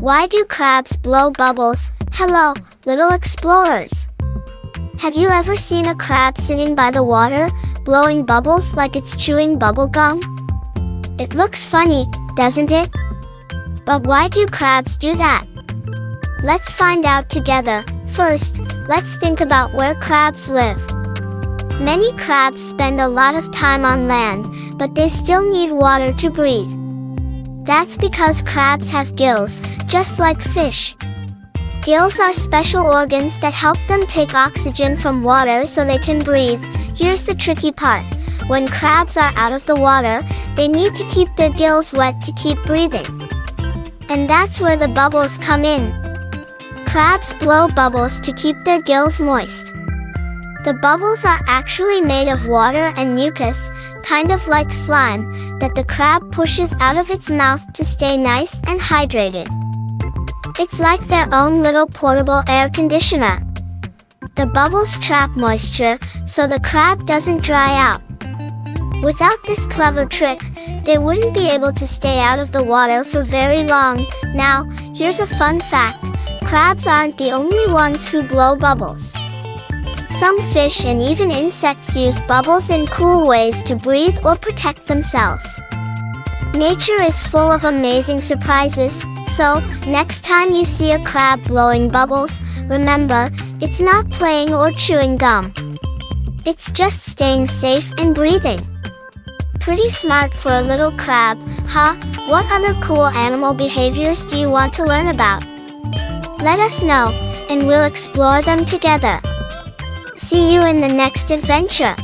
Why do crabs blow bubbles? Hello, little explorers. Have you ever seen a crab sitting by the water, blowing bubbles like it's chewing bubble gum? It looks funny, doesn't it? But why do crabs do that? Let's find out together. First, let's think about where crabs live. Many crabs spend a lot of time on land, but they still need water to breathe. That's because crabs have gills, just like fish. Gills are special organs that help them take oxygen from water so they can breathe. Here's the tricky part. When crabs are out of the water, they need to keep their gills wet to keep breathing. And that's where the bubbles come in. Crabs blow bubbles to keep their gills moist. The bubbles are actually made of water and mucus, kind of like slime, that the crab pushes out of its mouth to stay nice and hydrated. It's like their own little portable air conditioner. The bubbles trap moisture, so the crab doesn't dry out. Without this clever trick, they wouldn't be able to stay out of the water for very long. Now, here's a fun fact. Crabs aren't the only ones who blow bubbles. Some fish and even insects use bubbles in cool ways to breathe or protect themselves. Nature is full of amazing surprises, so next time you see a crab blowing bubbles, remember, it's not playing or chewing gum. It's just staying safe and breathing. Pretty smart for a little crab, huh? What other cool animal behaviors do you want to learn about? Let us know, and we'll explore them together. See you in the next adventure.